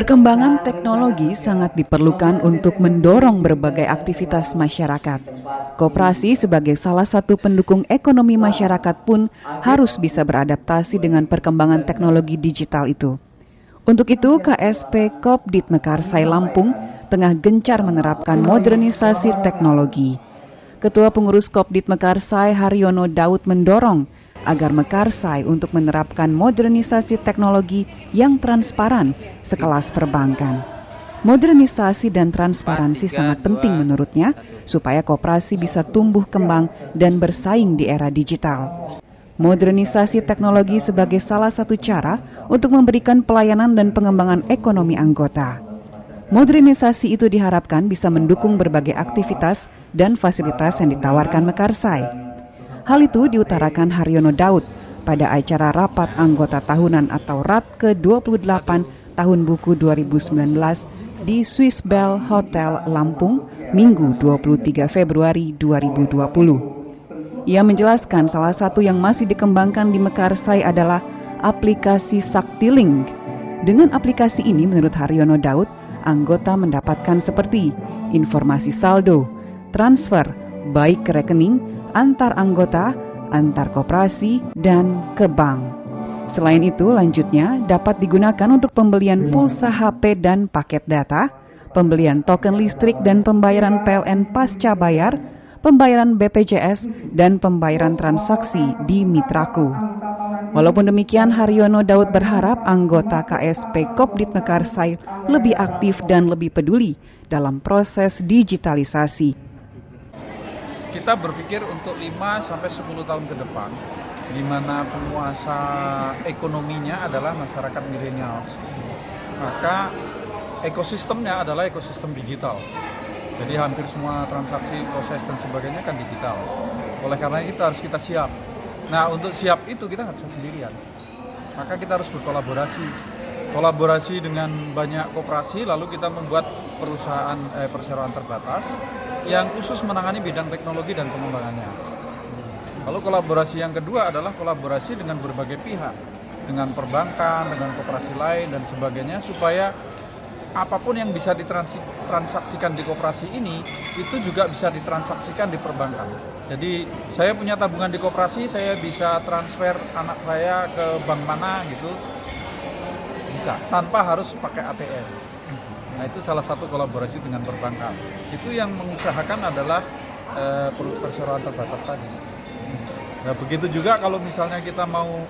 Perkembangan teknologi sangat diperlukan untuk mendorong berbagai aktivitas masyarakat. Koperasi sebagai salah satu pendukung ekonomi masyarakat pun harus bisa beradaptasi dengan perkembangan teknologi digital itu. Untuk itu, KSP Kopdit Mekarsai Lampung tengah gencar menerapkan modernisasi teknologi. Ketua Pengurus Kopdit Mekarsai Haryono Daud mendorong agar Mekarsai untuk menerapkan modernisasi teknologi yang transparan sekelas perbankan. Modernisasi dan transparansi sangat penting menurutnya supaya koperasi bisa tumbuh kembang dan bersaing di era digital. Modernisasi teknologi sebagai salah satu cara untuk memberikan pelayanan dan pengembangan ekonomi anggota. Modernisasi itu diharapkan bisa mendukung berbagai aktivitas dan fasilitas yang ditawarkan Mekarsai. Hal itu diutarakan Haryono Daud pada acara Rapat Anggota Tahunan atau RAT ke-28 Tahun Buku 2019 di Swiss Bell Hotel Lampung, Minggu 23 Februari 2020. Ia menjelaskan salah satu yang masih dikembangkan di Mekarsai adalah aplikasi Saktilink. Dengan aplikasi ini menurut Haryono Daud, anggota mendapatkan seperti informasi saldo, transfer, baik ke rekening, antar anggota, antar koperasi, dan ke bank. Selain itu, lanjutnya dapat digunakan untuk pembelian pulsa HP dan paket data, pembelian token listrik dan pembayaran PLN pasca bayar, pembayaran BPJS, dan pembayaran transaksi di Mitraku. Walaupun demikian, Haryono Daud berharap anggota KSP Kopdit Mekarsai lebih aktif dan lebih peduli dalam proses digitalisasi. Kita berpikir untuk 5-10 tahun ke depan, di mana penguasa ekonominya adalah masyarakat milenial. Maka ekosistemnya adalah ekosistem digital. Jadi hampir semua transaksi, proses dan sebagainya kan digital. Oleh karena itu kita siap. Nah, untuk siap itu kita nggak bisa sendirian. Maka kita harus berkolaborasi. Kolaborasi dengan banyak koperasi, lalu kita membuat perusahaan perseroan terbatas yang khusus menangani bidang teknologi dan pengembangannya. Lalu kolaborasi yang kedua adalah kolaborasi dengan berbagai pihak, dengan perbankan, dengan koperasi lain dan sebagainya, supaya apapun yang bisa ditransaksikan di koperasi ini, itu juga bisa ditransaksikan di perbankan. Jadi saya punya tabungan di koperasi, saya bisa transfer anak saya ke bank mana gitu, bisa, tanpa harus pakai ATM. Nah, itu salah satu kolaborasi dengan perbankan. Itu yang mengusahakan adalah perseroan terbatas tadi. Nah, begitu juga kalau misalnya kita mau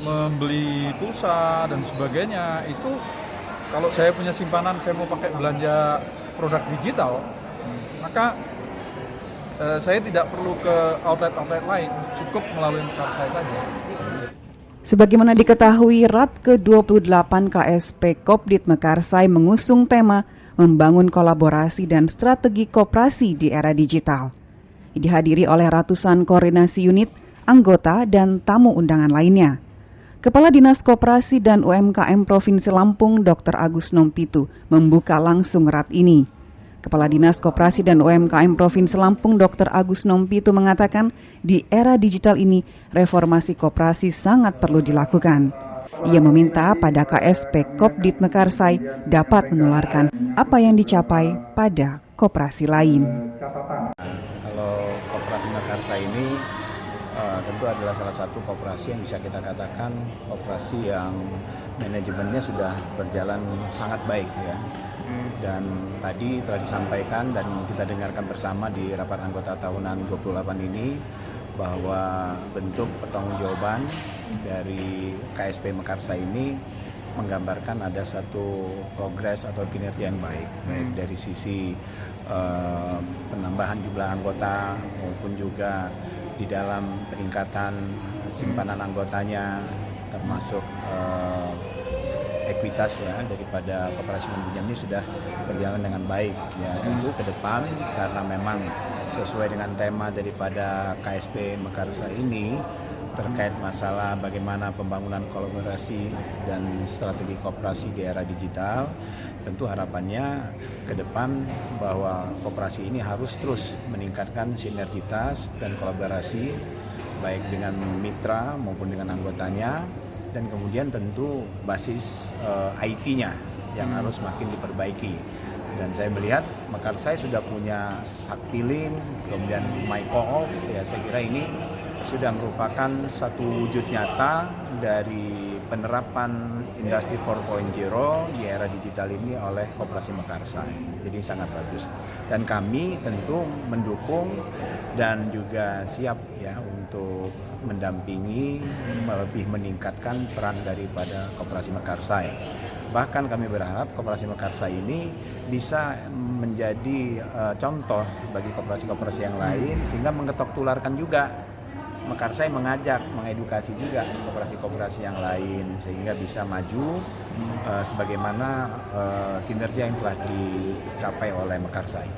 membeli pulsa dan sebagainya, itu kalau saya punya simpanan, saya mau pakai belanja produk digital, maka saya tidak perlu ke outlet-outlet lain, cukup melalui Mekarsai saja. Sebagaimana diketahui, RAT ke-28 KSP Kopdit Mekarsai mengusung tema membangun kolaborasi dan strategi koperasi di era digital. Dihadiri oleh ratusan koordinasi unit, anggota, dan tamu undangan lainnya. Kepala Dinas Koperasi dan UMKM Provinsi Lampung, Dr. Agus Nompitu, membuka langsung RAT ini. Kepala Dinas Koperasi dan UMKM Provinsi Lampung, Dr. Agus Nompitu mengatakan, di era digital ini, reformasi koperasi sangat perlu dilakukan. Ia meminta pada KSP Kopdit Mekarsai dapat menularkan apa yang dicapai pada koperasi lain. Kalau koperasi Mekarsai ini tentu adalah salah satu koperasi yang bisa kita katakan koperasi yang manajemennya sudah berjalan sangat baik ya. Dan tadi telah disampaikan dan kita dengarkan bersama di rapat anggota tahunan 28 ini bahwa bentuk pertanggungjawaban dari KSP Mekarsai ini menggambarkan ada satu progres atau kinerja yang baik dari sisi penambahan jumlah anggota maupun juga di dalam peningkatan simpanan anggotanya, termasuk ekuitas ya daripada koperasi meminjam ini sudah berjalan dengan baik ya. Tentu ke depan karena memang sesuai dengan tema daripada KSP Mekarsai ini terkait masalah bagaimana pembangunan kolaborasi dan strategi koperasi di era digital, tentu harapannya ke depan bahwa koperasi ini harus terus meningkatkan sinergitas dan kolaborasi baik dengan mitra maupun dengan anggotanya, dan kemudian tentu basis IT-nya yang harus makin diperbaiki. Dan saya melihat Mekarsai sudah punya Saktilink, kemudian MyCo-op, ya saya kira ini sudah merupakan satu wujud nyata dari penerapan industri 4.0 di era digital ini oleh Koperasi Mekarsai. Jadi sangat bagus. Dan kami tentu mendukung dan juga siap ya untuk mendampingi, lebih meningkatkan peran daripada Koperasi Mekarsai. Bahkan kami berharap Koperasi Mekarsai ini bisa menjadi contoh bagi koperasi-koperasi yang lain, sehingga mengetok tularkan juga. Mekarsai mengajak, mengedukasi juga koperasi-koperasi yang lain sehingga bisa maju sebagaimana kinerja yang telah dicapai oleh Mekarsai.